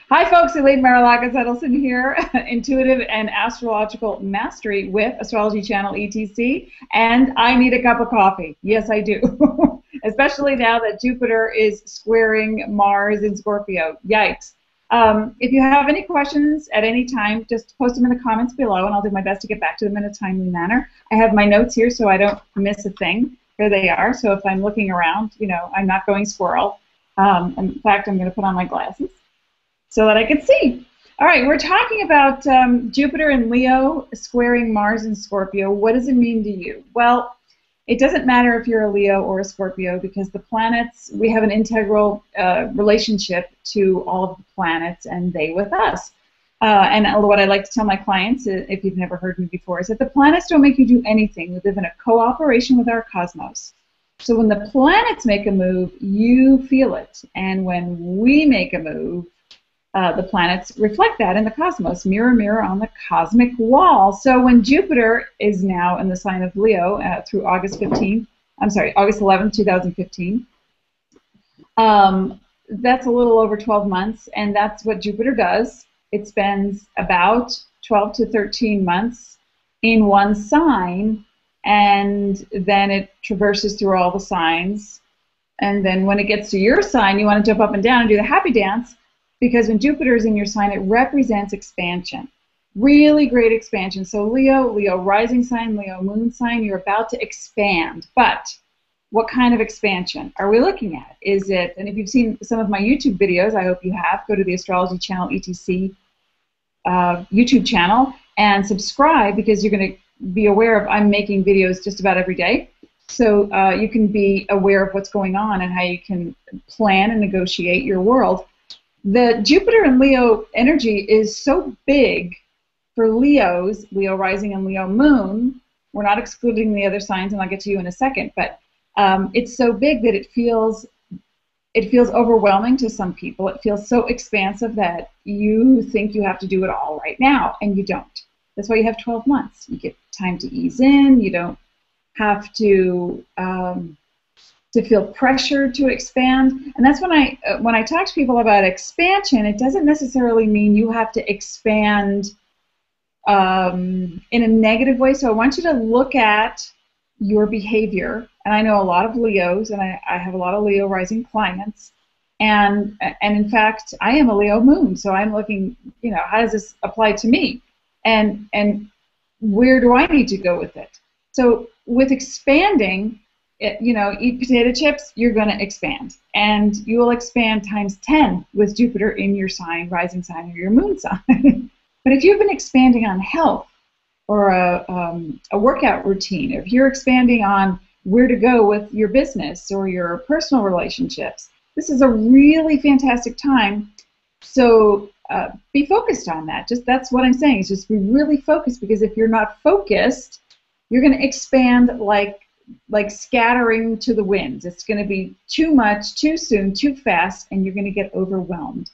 Hi, folks. Elaine Marolakos Edelson here, Intuitive and Astrological Mastery with Astrology Channel ETC, and I need a cup of coffee. Yes, I do. Especially now that Jupiter is squaring Mars in Scorpio. Yikes. If you have any questions at any time, just post them in the comments below, and I'll do my best to get back to them in a timely manner. I have my notes here so I don't miss a thing. Here they are. So if I'm looking around, you know, I'm not going squirrel. In fact, I'm going to put on my glasses so that I can see. All right, we're talking about Jupiter in Leo squaring Mars in Scorpio. What does it mean to you? Well, it doesn't matter if you're a Leo or a Scorpio because the planets, we have an integral relationship to all of the planets and they with us. And what I like to tell my clients, if you've never heard me before, is that the planets don't make you do anything. We live in a cooperation with our cosmos. So when the planets make a move, you feel it. And when we make a move, the planets reflect that in the cosmos, mirror, mirror on the cosmic wall. So when Jupiter is now in the sign of Leo through August 11th, 2015, that's a little over 12 months, and that's what Jupiter does. It spends about 12 to 13 months in one sign, and then it traverses through all the signs. And then when it gets to your sign, you want to jump up and down and do the happy dance, because when Jupiter is in your sign, it represents expansion. Really great expansion. So Leo rising sign, Leo moon sign, you're about to expand. But what kind of expansion are we looking at? Is it, and if you've seen some of my YouTube videos, I hope you have, go to the Astrology Channel ETC YouTube channel and subscribe, because you're going to be aware of, I'm making videos just about every day. So you can be aware of what's going on and how you can plan and negotiate your world. The Jupiter and Leo energy is so big for Leos, Leo rising and Leo moon. We're not excluding the other signs, and I'll get to you in a second, but it's so big that it feels overwhelming to some people. It feels so expansive that you think you have to do it all right now, and you don't. That's why you have 12 months. You get time to ease in. You don't have to feel pressured to expand. And that's when I talk to people about expansion, it doesn't necessarily mean you have to expand in a negative way. So I want you to look at your behavior. And I know a lot of Leos, and I have a lot of Leo rising clients. And in fact, I am a Leo moon, so I'm looking, you know, how does this apply to me? And where do I need to go with it? So with expanding, you know, eat potato chips, you're going to expand. And you will expand times 10 with Jupiter in your sign, rising sign, or your moon sign. But if you've been expanding on health or a workout routine, if you're expanding on where to go with your business or your personal relationships, this is a really fantastic time. So be focused on that. Just that's what I'm saying, is just be really focused, because if you're not focused, you're going to expand like scattering to the winds. It's going to be too much, too soon, too fast, and you're going to get overwhelmed.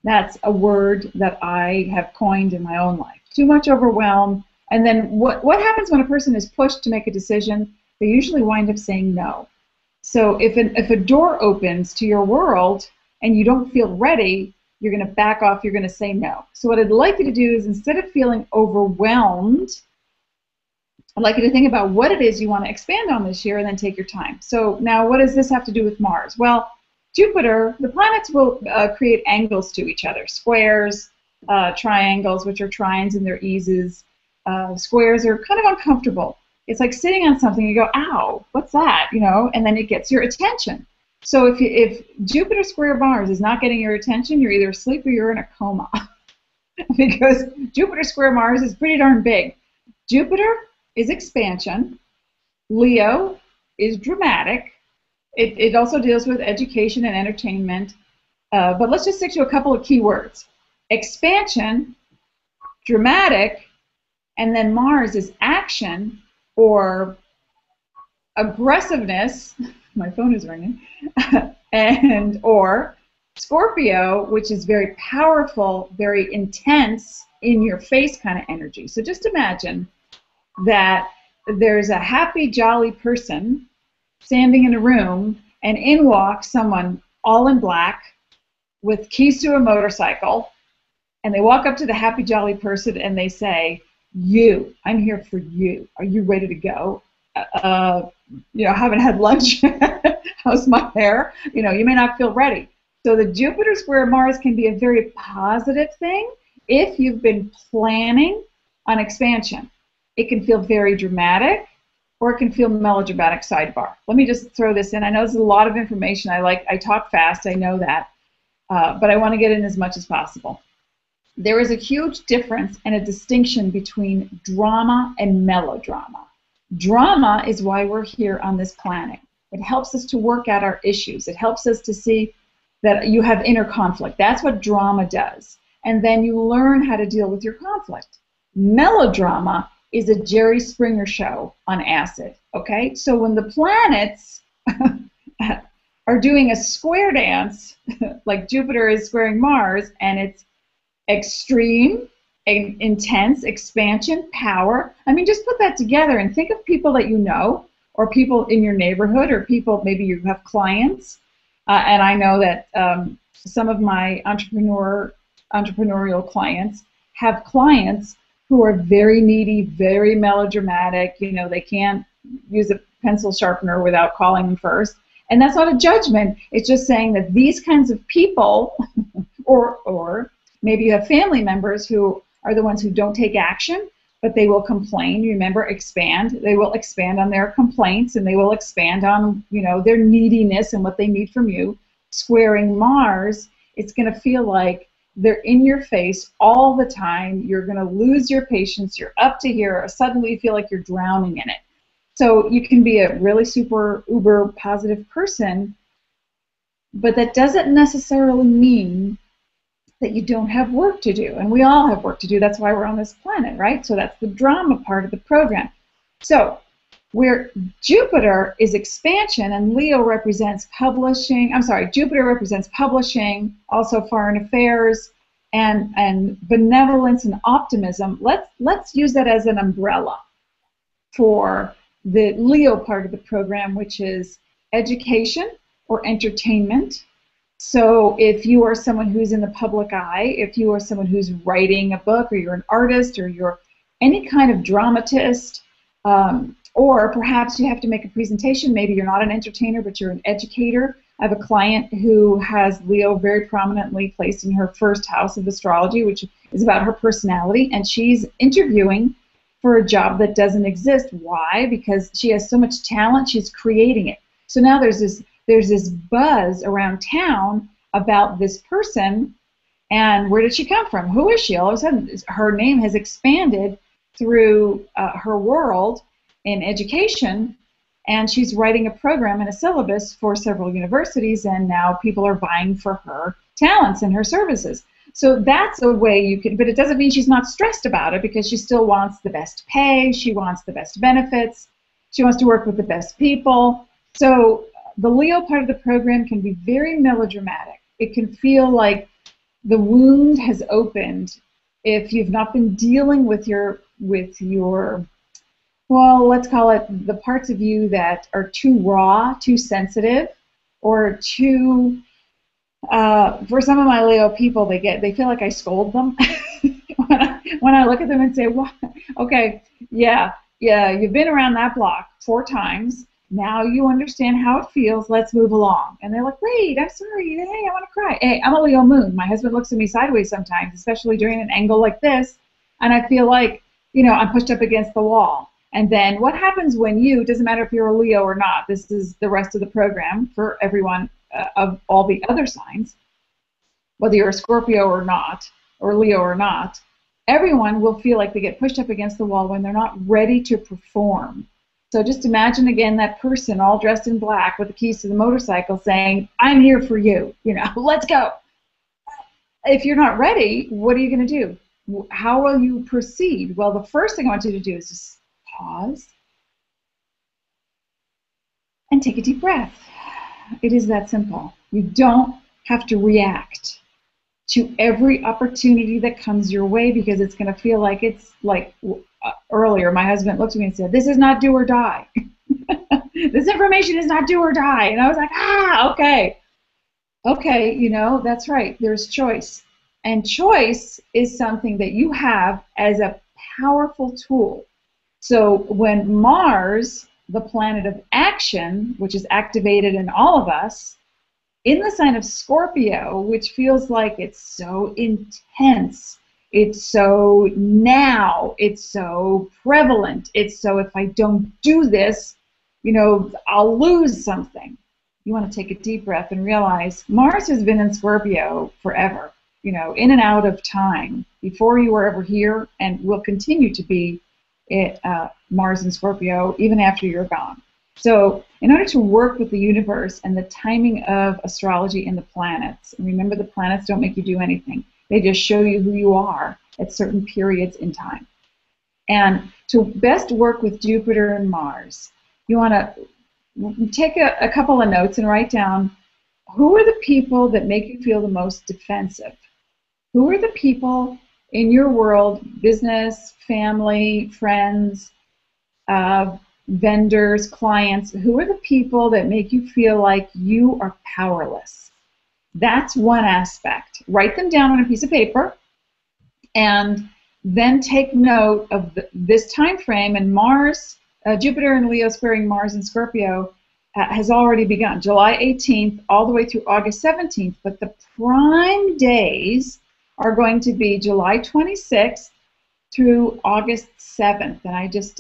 That's a word that I have coined in my own life. Too much overwhelm. And then what happens when a person is pushed to make a decision? They usually wind up saying no. So if a door opens to your world and you don't feel ready, you're going to back off, you're going to say no. So what I'd like you to do is, instead of feeling overwhelmed, I'd like you to think about what it is you want to expand on this year, and then take your time. So now, what does this have to do with Mars? Well, Jupiter, the planets will create angles to each other. Squares, triangles, which are trines and their eases. Squares are kind of uncomfortable. It's like sitting on something, you go, ow, what's that? You know, and then it gets your attention. So if Jupiter square Mars is not getting your attention, you're either asleep or you're in a coma. Because Jupiter square Mars is pretty darn big. Jupiter is expansion. Leo is dramatic. It also deals with education and entertainment. But let's just stick to a couple of key words. Expansion, dramatic, and then Mars is action or aggressiveness. My phone is ringing. And or Scorpio, which is very powerful, very intense, in your face kind of energy. So just imagine that there's a happy, jolly person standing in a room, and in walks someone all in black with keys to a motorcycle, And they walk up to the happy, jolly person and they say, you, I'm here for you. Are you ready to go? Haven't had lunch. How's my hair? You may not feel ready. So the Jupiter square Mars can be a very positive thing if you've been planning on expansion. It can feel very dramatic, or it can feel melodramatic. Sidebar. Let me just throw this in. I know this is a lot of information. I talk fast. I know that. But I want to get in as much as possible. There is a huge difference and a distinction between drama and melodrama. Drama is why we're here on this planet. It helps us to work out our issues. It helps us to see that you have inner conflict. That's what drama does. And then you learn how to deal with your conflict. Melodrama is a Jerry Springer show on acid. Okay? So when the planets are doing a square dance, like Jupiter is squaring Mars, and it's extreme, intense, expansion, power. I mean, just put that together and think of people that you know, or people in your neighborhood, or people, maybe you have clients. And I know that some of my entrepreneurial clients have clients who are very needy, very melodramatic. They can't use a pencil sharpener without calling them first. And that's not a judgment. It's just saying that these kinds of people, or maybe you have family members who are the ones who don't take action, but they will complain. Remember, expand. They will expand on their complaints, and they will expand on, their neediness and what they need from you. Squaring Mars, it's going to feel like they're in your face all the time. You're going to lose your patience. You're up to here. Suddenly you feel like you're drowning in it. So you can be a really super, uber positive person, but that doesn't necessarily mean that you don't have work to do. And we all have work to do. That's why we're on this planet, right? So that's the drama part of the program. So where Jupiter is expansion and Leo represents publishing, Jupiter represents publishing, also foreign affairs, and benevolence and optimism. Let's use that as an umbrella for the Leo part of the program, which is education or entertainment. So if you are someone who's in the public eye, if you are someone who's writing a book, or you're an artist, or you're any kind of dramatist, or perhaps you have to make a presentation, maybe you're not an entertainer, but you're an educator. I have a client who has Leo very prominently placed in her first house of astrology, which is about her personality, and she's interviewing for a job that doesn't exist. Why? Because she has so much talent, she's creating it. So now there's this buzz around town about this person, and where did she come from? Who is she? All of a sudden, her name has expanded through her world in education, and she's writing a program and a syllabus for several universities, and now people are buying for her talents and her services. So that's a way you can, but it doesn't mean she's not stressed about it, because she still wants the best pay, she wants the best benefits, she wants to work with the best people. So the Leo part of the program can be very melodramatic. It can feel like the wound has opened if you've not been dealing with your well, let's call it the parts of you that are too raw, too sensitive, or too, for some of my Leo people, they feel like I scold them when I look at them and say, well, okay, yeah, you've been around that block 4 times. Now you understand how it feels. Let's move along. And they're like, wait, I'm sorry. Hey, I want to cry. Hey, I'm a Leo moon. My husband looks at me sideways sometimes, especially during an angle like this, and I feel like, I'm pushed up against the wall. And then what happens when it doesn't matter if you're a Leo or not, this is the rest of the program for everyone of all the other signs, whether you're a Scorpio or not, or Leo or not, everyone will feel like they get pushed up against the wall when they're not ready to perform. So just imagine again that person all dressed in black with the keys to the motorcycle saying, I'm here for you, let's go. If you're not ready, what are you going to do? How will you proceed? Well, the first thing I want you to do is just pause and take a deep breath. It is that simple. You don't have to react to every opportunity that comes your way, because it's going to feel like it's like earlier my husband looked at me and said, this is not do or die. This information is not do or die. And I was like, okay, that's right, there's choice. And choice is something that you have as a powerful tool. So when Mars, the planet of action, which is activated in all of us, in the sign of Scorpio, which feels like it's so intense, it's so now, it's so prevalent, it's so if I don't do this, you know, I'll lose something. You want to take a deep breath and realize Mars has been in Scorpio forever, you know, in and out of time, before you were ever here, and will continue to be Mars in Scorpio even after you're gone. So in order to work with the universe and the timing of astrology and the planets, and remember the planets don't make you do anything. They just show you who you are at certain periods in time. And to best work with Jupiter and Mars, you want to take a couple of notes and write down, who are the people that make you feel the most defensive? Who are the people in your world, business, family, friends, vendors, clients, who are the people that make you feel like you are powerless? That's one aspect. Write them down on a piece of paper, and then take note of this time frame. And Mars, Jupiter and Leo squaring Mars and Scorpio has already begun, July 18th all the way through August 17th. But the prime days are going to be July 26th through August 7th. And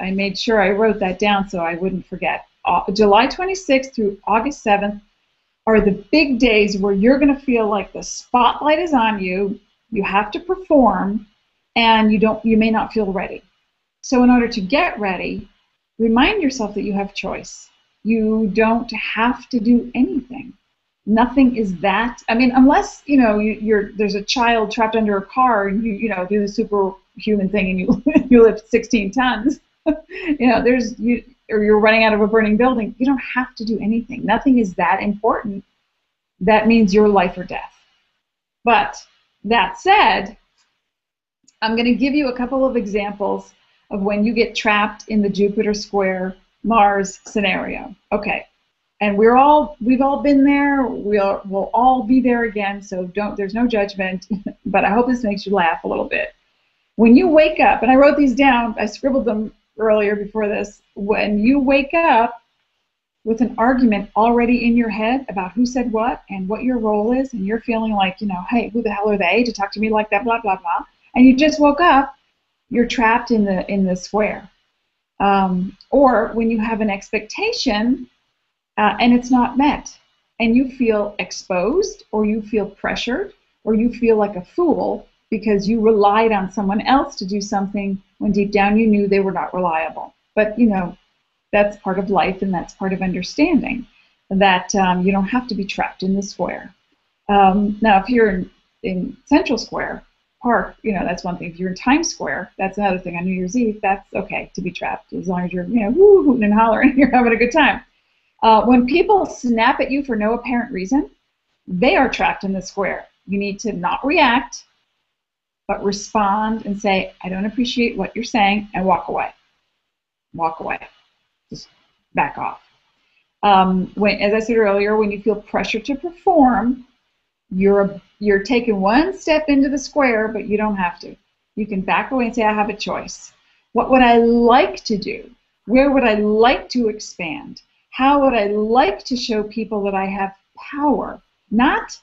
I made sure I wrote that down so I wouldn't forget. July 26th through August 7th are the big days where you're going to feel like the spotlight is on you. You have to perform, and you may not feel ready. So in order to get ready, remind yourself that you have choice. You don't have to do anything. Nothing is that. I mean, unless there's a child trapped under a car, and you do the superhuman thing and you lift 16 tons. Or you're running out of a burning building. You don't have to do anything. Nothing is that important. That means your life or death. But that said, I'm going to give you a couple of examples of when you get trapped in the Jupiter square Mars scenario. Okay. And we've all been there. We'll all be there again. So there's no judgment. But I hope this makes you laugh a little bit. When you wake up, and I wrote these down, I scribbled them earlier before this. When you wake up with an argument already in your head about who said what and what your role is, and you're feeling like, hey, who the hell are they to talk to me like that, blah, blah, blah, and you just woke up, you're trapped in the square. Or when you have an expectation and it's not met, and you feel exposed, or you feel pressured, or you feel like a fool because you relied on someone else to do something when deep down you knew they were not reliable. But, that's part of life, and that's part of understanding that you don't have to be trapped in the square. Now, if you're in Central Square Park, that's one thing. If you're in Times Square, that's another thing. On New Year's Eve, that's okay to be trapped, as long as you're, woo, hooting and hollering, you're having a good time. When people snap at you for no apparent reason, they are trapped in the square. You need to not react, but respond and say, I don't appreciate what you're saying, and walk away. Walk away. Just back off. As I said earlier, when you feel pressure to perform, you're taking one step into the square, but you don't have to. You can back away and say, I have a choice. What would I like to do? Where would I like to expand? How would I like to show people that I have power? Not,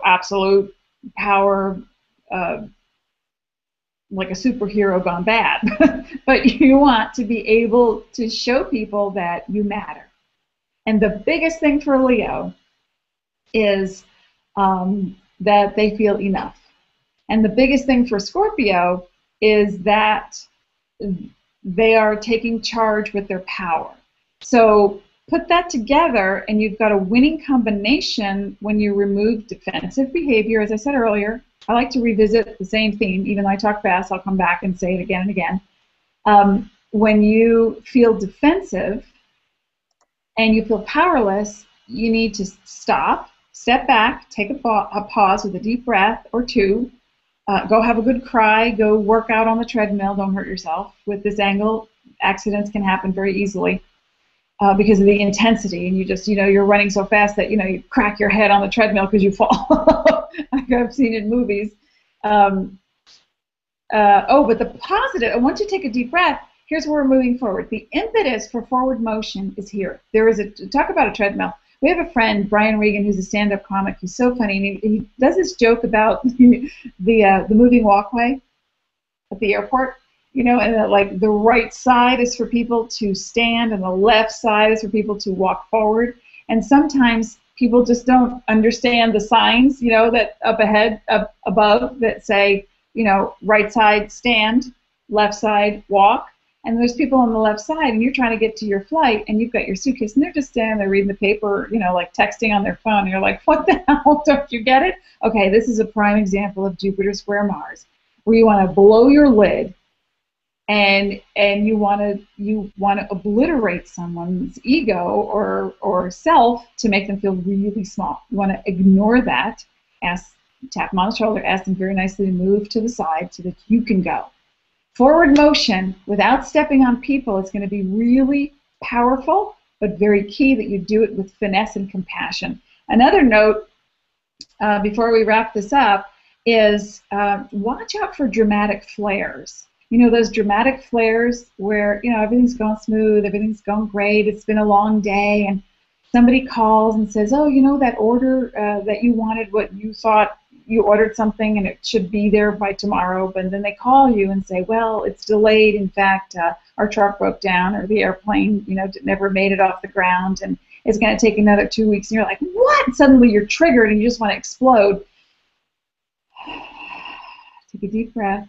absolute power, like a superhero gone bad, but you want to be able to show people that you matter. And the biggest thing for Leo is that they feel enough. And the biggest thing for Scorpio is that they are taking charge with their power. So put that together, and you've got a winning combination when you remove defensive behavior. As I said earlier, I like to revisit the same theme. Even though I talk fast, I'll come back and say it again and again. When you feel defensive and you feel powerless, you need to stop, step back, take a pause with a deep breath or two, go have a good cry, go work out on the treadmill, don't hurt yourself. With this angle, accidents can happen very easily because of the intensity, and you just, you're running so fast that, you crack your head on the treadmill because you fall. Like I've seen in movies. Um, but the positive, I want you to take a deep breath. Here's where we're moving forward. The impetus for forward motion is here. There is talk about a treadmill. We have a friend, Brian Regan, who's a stand-up comic. He's so funny. And he does this joke about the moving walkway at the airport. You know, and like the right side is for people to stand, and the left side is for people to walk forward. And sometimes people just don't understand the signs, you know, that up ahead, up above, that say, you know, right side stand, left side walk. And there's people on the left side, and you're trying to get to your flight, and you've got your suitcase, and they're just standing there reading the paper, you know, like texting on their phone. And you're like, what the hell? Don't you get it? Okay, this is a prime example of Jupiter square Mars, where you want to blow your lid, and you want to obliterate someone's ego or self to make them feel really small. You want to ignore that. Tap them on the shoulder, ask them very nicely to move to the side so that you can go. Forward motion without stepping on people is going to be really powerful, but very key that you do it with finesse and compassion. Another note before we wrap this up is watch out for dramatic flares. You know, those dramatic flares where, you know, everything's going smooth, everything's going great, it's been a long day, and somebody calls and says, oh, you know, that order that you wanted, what you thought, you ordered something and it should be there by tomorrow, but then they call you and say, well, it's delayed. In fact, our truck broke down, or the airplane, you know, never made it off the ground, and it's going to take another 2 weeks. And you're like, what? Suddenly you're triggered and you just want to explode. Take a deep breath.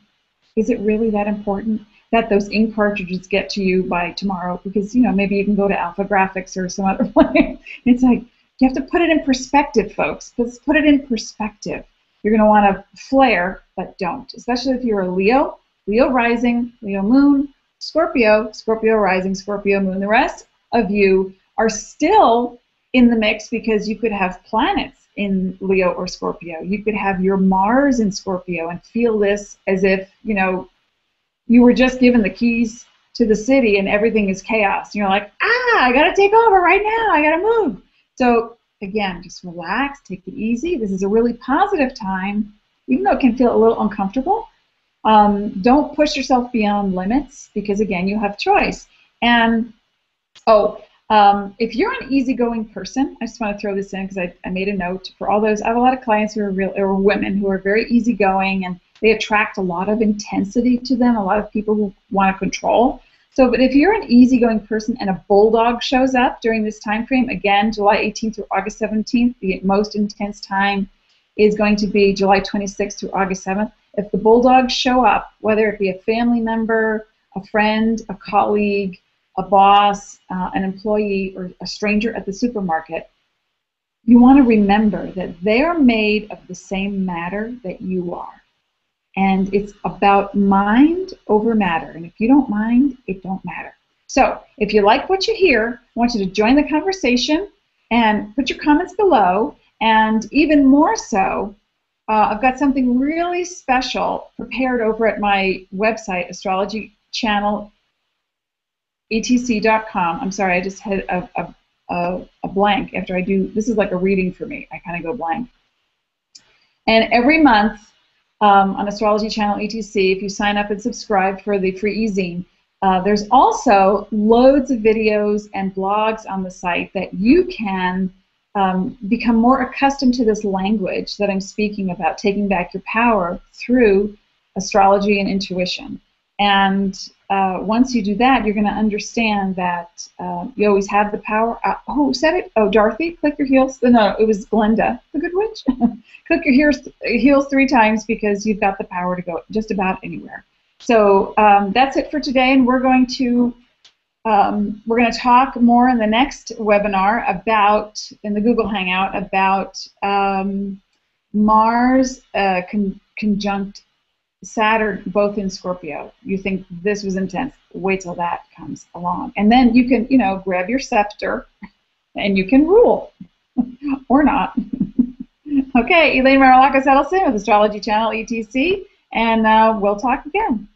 Is it really that important that those ink cartridges get to you by tomorrow? Because, you know, maybe you can go to Alpha Graphics or some other place. It's like, you have to put it in perspective, folks. Let's put it in perspective. You're going to want to flare, but don't. Especially if you're a Leo, Leo rising, Leo moon, Scorpio, Scorpio rising, Scorpio moon. The rest of you are still in the mix because you could have planets in Leo or Scorpio. You could have your Mars in Scorpio and feel this as if, you know, you were just given the keys to the city and everything is chaos. And you're like, I got to take over right now. I got to move. So again, just relax, take it easy. This is a really positive time, even though it can feel a little uncomfortable. Don't push yourself beyond limits because, again, you have choice. And, if you're an easygoing person, I just want to throw this in because I made a note for all those. I have a lot of clients who are women who are very easygoing, and they attract a lot of intensity to them, a lot of people who want to control. So, but if you're an easygoing person and a bulldog shows up during this time frame, again, July 18th through August 17th, the most intense time is going to be July 26th through August 7th. If the bulldogs show up, whether it be a family member, a friend, a colleague, a boss, an employee, or a stranger at the supermarket, you want to remember that they're made of the same matter that you are. And it's about mind over matter. And if you don't mind, it don't matter. So if you like what you hear, I want you to join the conversation and put your comments below. And even more so, I've got something really special prepared over at my website, Astrology Channel, etc.com. I'm sorry, I just had a blank after I do. This is like a reading for me. I kind of go blank. And every month, on Astrology Channel ETC, if you sign up and subscribe for the free e-zine, there's also loads of videos and blogs on the site that you can become more accustomed to this language that I'm speaking about, taking back your power through astrology and intuition. And once you do that, you're going to understand that you always have the power. Who said it? Oh, Dorothy, click your heels. No, it was Glenda, the good witch. Click your heels 3 times because you've got the power to go just about anywhere. So that's it for today, and we're going to talk more in the next webinar about, in the Google Hangout, about Mars conjunct Saturn, both in Scorpio. You think this was intense. Wait till that comes along. And then you can, grab your scepter and you can rule. Or not. Okay, Elaine Marolakos Edelson with Astrology Channel ETC, and we'll talk again.